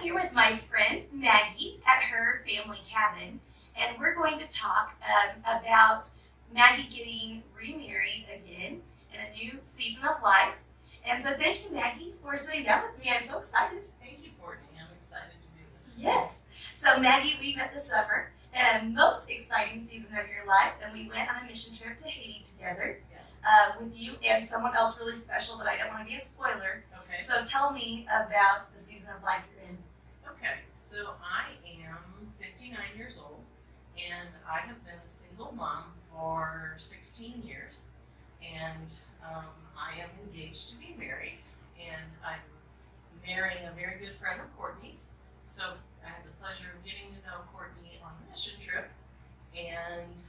here with my friend Maggie at her family cabin, and we're going to talk about Maggie getting remarried again in a new season of life. And so thank you, Maggie, for sitting down with me. I'm so excited. Thank you, Courtney. I'm excited to do this. Yes. So Maggie, we met this summer in a most exciting season of your life, and we went on a mission trip to Haiti together. Yes. With you and someone else really special, but I don't want to be a spoiler. Okay. So tell me about the season of life you're in. Okay. So I am 59 years old, and I have been a single mom for 16 years, and I am engaged to be married, and I'm marrying a very good friend of Courtney's. So I had the pleasure of getting to know Courtney on the mission trip, and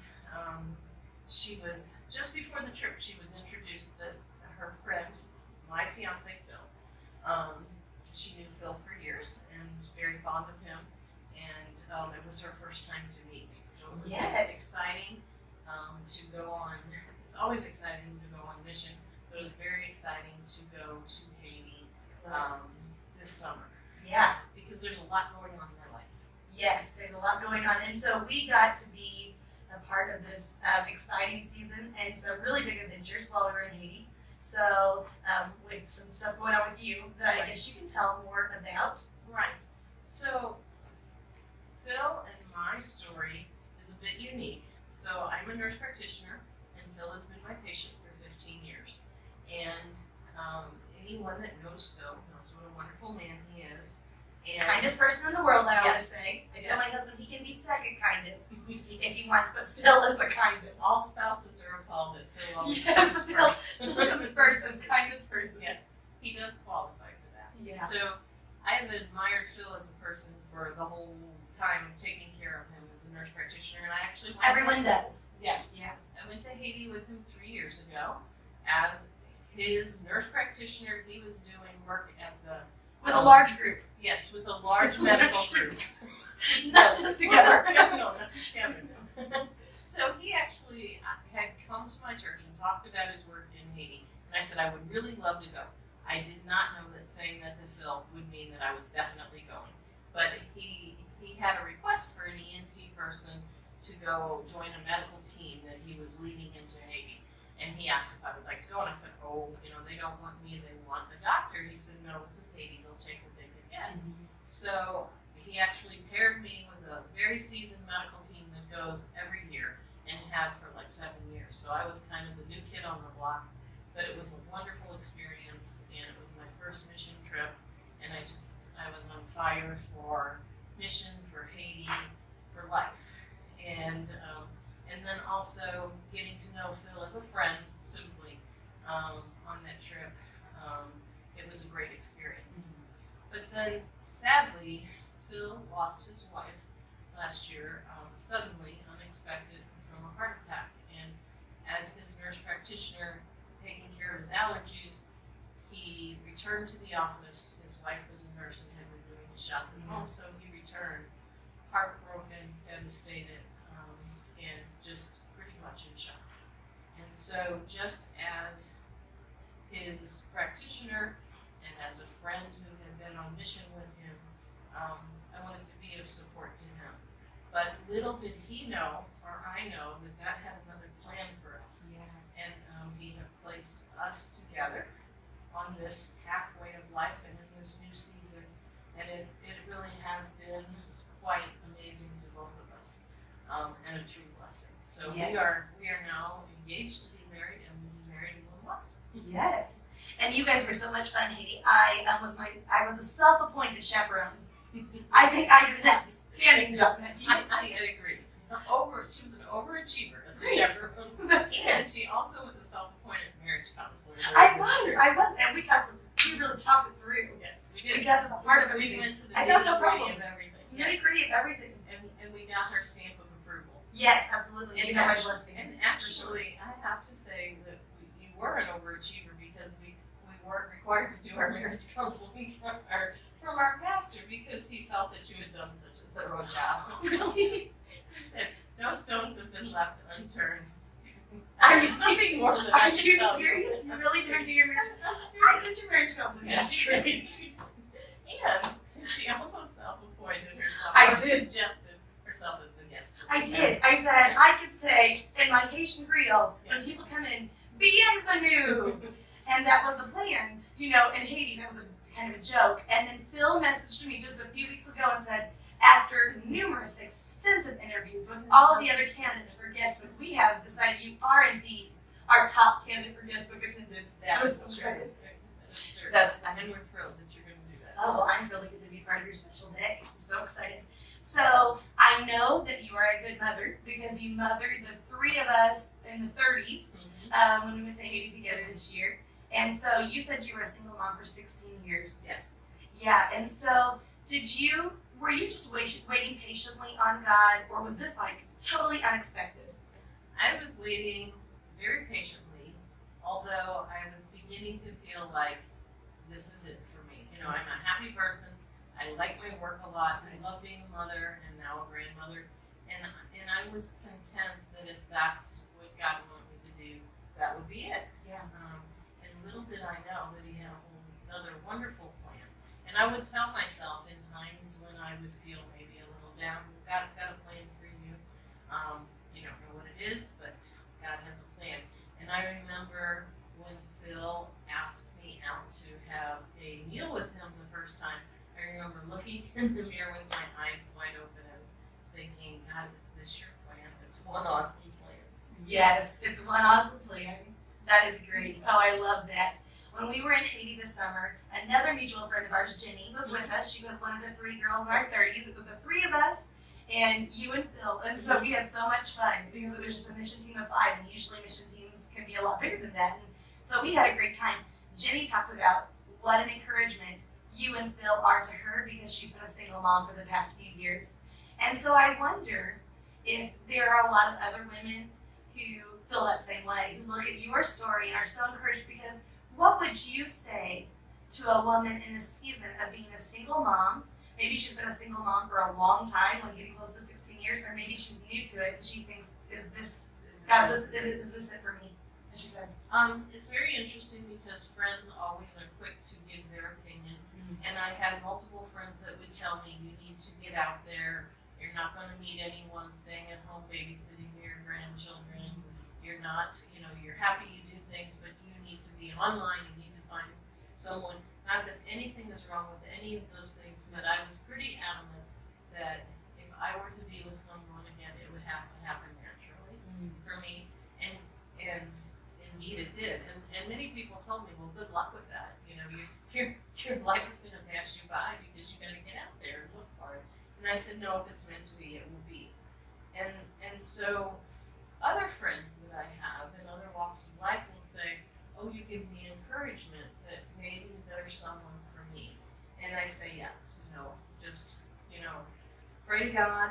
she was, just before the trip, she was introduced that her friend, my fiance Phil, she knew Phil for years and was very fond of him, and it was her first time to meet me. So it was exciting to go on. It's always exciting to go on mission, but it was very exciting to go to Haiti this summer. Yeah. Because there's a lot going on in my life. Yes, there's a lot going on, and so we got to be a part of this exciting season and some really big adventures while we were in Haiti. So with some stuff going on with you that I guess you can tell more about. Right. So Phil and my story is a bit unique. So I'm a nurse practitioner, and Phil has been my patient for 15 years. And anyone that knows Phil knows what a wonderful man he is. And Kindest person in the world, I always Yes, say. I tell my yes. husband he can be second kindest if he wants, but Phil is the kindest. all spouses are appalled that Phil always Yes, comes Phil first. comes first as kindest person. Yes, he does qualify for that. Yeah. So I have admired Phil as a person for the whole time of taking care of him as a nurse practitioner, and I actually went Everyone does. Yes. Yeah. I went to Haiti with him 3 years ago as his nurse practitioner. He was doing work at the With a large group. Yes, with a large medical group. Not just together. No, not together. No. So he actually had come to my church and talked about his work in Haiti, and I said I would really love to go. I did not know that saying that to Phil would mean that I was definitely going, but he had a request for an ENT person to go join a medical team that he was leading into Haiti, and he asked if I would like to go, and I said, oh, they don't want me, they want the doctor. He said, no, this is Haiti, they'll take what they could get. So he actually paired me with a very seasoned medical team that goes every year and had for like 7 years. So I was kind of the new kid on the block, but it was a wonderful experience, and it was my first mission trip, and I was on fire for mission, for Haiti, for life. And then also getting to know Phil as a friend, suitably, on that trip. It was a great experience. But then, sadly, Phil lost his wife last year, suddenly, unexpected, from a heart attack. And as his nurse practitioner, taking care of his allergies, he returned to the office. His wife was a nurse and had been doing his shots at home, so he returned heartbroken, devastated, and just pretty much in shock. And so just as his practitioner and as a friend who had been on mission with him, I wanted to be of support to him. But little did he know, or I know, that had another plan for us. Yeah. And he had placed us together on this pathway of life and in this new season. And it really has been quite amazing to both of us, and a true blessing. So Yes. we are now engaged to be married, and we'll be married in a little while. Yes. And you guys were so much fun in Haiti. I was a self-appointed chaperone. I think I did an outstanding job, Maggie. I agree. She was an overachiever as a Great. chaperone. That's And she also was a self-appointed marriage counselor. I was, and we really talked it through. Yes, we We did. got to the heart of We everything. went to the I found no nitty-gritty problems. of everything. Nitty-gritty of everything. And we got her stamp of approval. Yes, absolutely. You got my blessing. And actually, I have to say that you were an overachiever because we weren't required to do our marriage counseling from our pastor because he felt that you had done such a thorough job. Really? He said, no stones have been left unturned. There's nothing more than Are I you can tell serious? You really turned to your marriage? I'm I serious. did your marriage counseling. That's great. And she also I did. Suggested herself as the guest. I did. I said, I could say in my Haitian Creole, when people come in, bienvenue. And that was the plan. You know, in Haiti, that was a kind of a joke. And then Phil messaged me just a few weeks ago and said, after numerous extensive interviews with all of the other candidates for guest book, we have decided you are indeed our top candidate for guest book attendant. That was is so true. excited. That's true. That's fun. And we're thrilled that you're going to do that. Oh, well, I'm really good to be part of your special day. I'm so excited. So I know that you are a good mother because you mothered the three of us in the 30s when we went to Haiti together this year. And so you said you were a single mom for 16 years. Yes. Yeah, and so were you just waiting patiently on God, or was this like totally unexpected? I was waiting very patiently, although I was beginning to feel like this is it for me. You know, I'm a happy person. I like my work a lot. I love being a mother and now a grandmother. And I was content that if that's what God wanted me to do, that would be it. Yeah. And little did I know that He had a whole other wonderful plan. And I would tell myself in times when I would feel maybe a little down, God's got a plan for you. You don't know what it is, but God has a plan. And I remember when Phil asked me out to have a meal with him the first time, I remember looking in the mirror with my eyes wide open and thinking, God, is this your plan? It's one awesome plan. Yes, it's one awesome plan. That is great. Oh, I love that. When we were in Haiti this summer, another mutual friend of ours, Jenny, was with us. She was one of the three girls in our 30s. It was the three of us and you and Phil. And so we had so much fun because it was just a mission team of 5, and usually mission teams can be a lot bigger than that. And so we had a great time. Jenny talked about what an encouragement you and Phil are to her because she's been a single mom for the past few years. And so I wonder if there are a lot of other women who feel that same way, who look at your story and are so encouraged, because what would you say to a woman in a season of being a single mom? Maybe she's been a single mom for a long time, like getting close to 16 years, or maybe she's new to it and she thinks, is this it for me? As she said. It's very interesting because friends always are quick to give their opinion. And I had multiple friends that would tell me, you need to get out there. You're not going to meet anyone staying at home babysitting your grandchildren. You're not, you're happy you do things, but you need to be online. You need to find someone. Not that anything is wrong with any of those things, but I was pretty adamant that if I were to be with someone again, it would have to happen naturally for me. And indeed it did. And many people told me, well, good luck with that. Your life is going to pass you by because you're going to get out there and look for it. And I said, no, if it's meant to be, it will be. And so other friends that I have in other walks of life will say, oh, you give me encouragement that maybe there's someone for me. And I say, yes, just, pray to God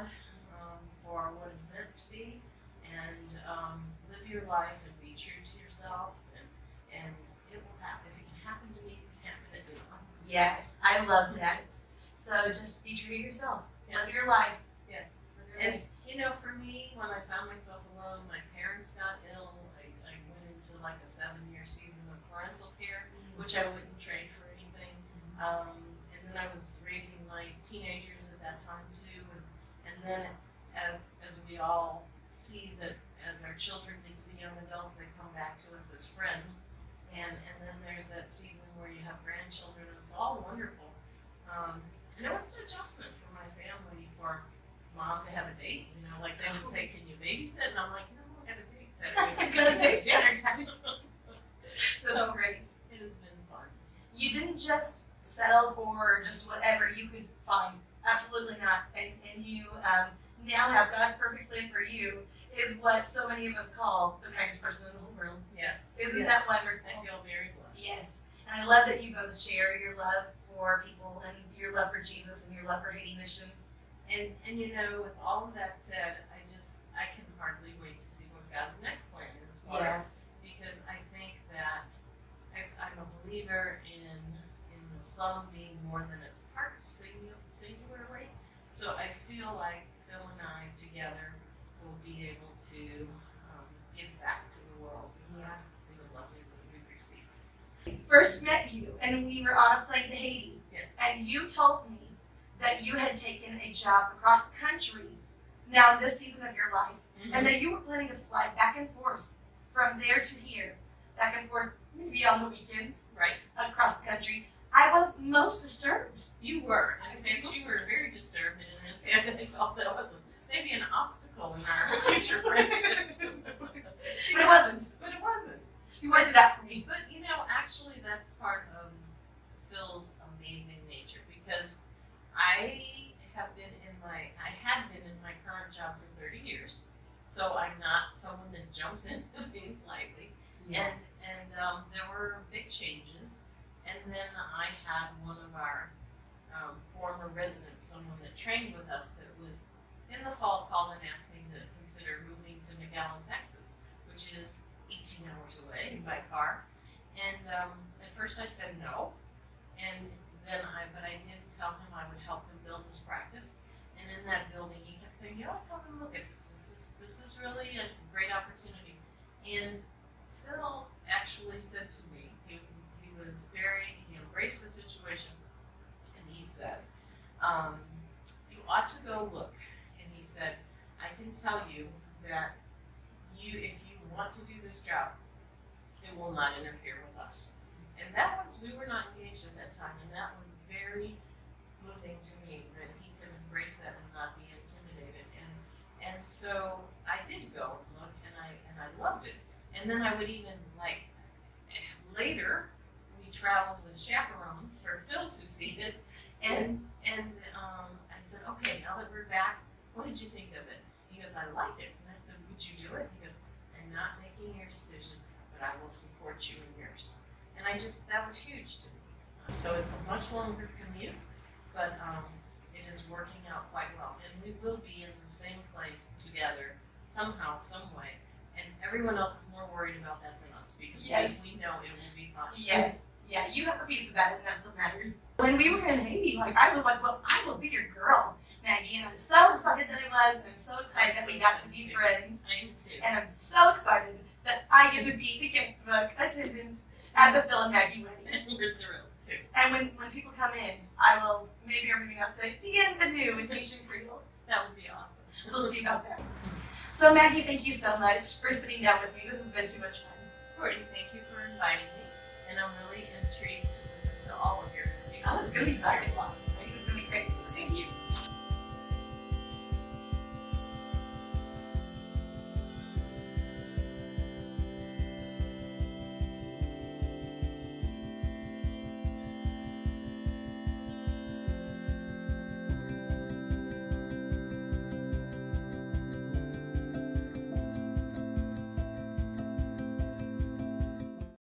for what is meant to be, and live your life and be true to yourself, and it will happen. If it can happen to me, it can happen to anyone. Yes, I love that. So just be true to yourself. Yes. Live your life. Yes. And for me, when I found myself alone, my parents got ill. I went into like a 7-year season of parental care, which I wouldn't trade for anything. And then I was raising my teenagers at that time too. And then as we all see that as our children get to be young adults, they come back to us as friends. And then there's that season where you have grandchildren, and it's all wonderful. And it was an adjustment for my family for mom to have a date. Like they would say, can you babysit? And I'm like, no, I got a date Saturday. I got a date Saturday. So That's great. It has been fun. You didn't just settle for just whatever you could find. Absolutely not. And you now have God's perfect plan for you is what so many of us call the kindest person in the whole world. Yes. Isn't that wonderful? I feel very blessed. Yes. And I love that you both share your love for people and your love for Jesus and your love for Haiti missions. And with all of that said, I can hardly wait to see what God's next plan is for us. Because I think that I'm a believer in the sum being more than its parts, singularly. So I feel like Phil and I together will be able to give back to the world and the blessings that we've received. First met you and we were on a plane to Haiti. Yes. And you told me that you had taken a job across the country now in this season of your life, and that you were planning to fly back and forth from there to here, back and forth, maybe on the weekends, Right. across the country. I was most disturbed. You were. In fact, you were very disturbed, and in fact, I felt that it was maybe an obstacle in our future friendship. But it wasn't. But it wasn't. You worked it out for me. But actually, that's part of Phil's amazing nature, because I had been in my current job for 30 years, so I'm not someone that jumps into things lightly. Yeah. And there were big changes, and then I had one of our former residents, someone that trained with us, that was in the fall, called and asked me to consider moving to McAllen, Texas, which is 18 hours away by car. And at first I said no, but I did tell him I would help him build his practice. And in that building, he kept saying, come and look at this. This is really a great opportunity. And Phil actually said to me, he embraced the situation, and he said, you ought to go look. And he said, I can tell you that if you want to do this job, it will not interfere with us. And we were not engaged at that time, and that was very moving to me, that he could embrace that and not be intimidated. And so I did go and look, and I loved it. And then I would even, later, we traveled with chaperones for Phil to see it, and I said, okay, now that we're back, what did you think of it? He goes, I liked it. And I said, would you do it? He goes, I'm not making your decision, but I will support you in yours. And that was huge to me. So it's a much longer commute, but it is working out quite well. And we will be in the same place together somehow, some way. And everyone else is more worried about that than us, because we know it will be fun. Yes. Yeah, you have a piece of that, and that's what matters. When we were in Haiti, I was like, well, I will be your girl, Maggie. And I'm so excited that I was, and I'm so excited that we got to be friends. I am too. And I'm so excited that I get to be the guest book attendant at the Phil and Maggie wedding. We're thrilled too. And when people come in, I will maybe or maybe not say bienvenue in Haitian Creole. That would be awesome. We'll see about that. So Maggie, thank you so much for sitting down with me. This has been too much fun. Courtney, thank you for inviting me, and I'm really intrigued to listen to all of your reviews. Oh, it's going to be fun.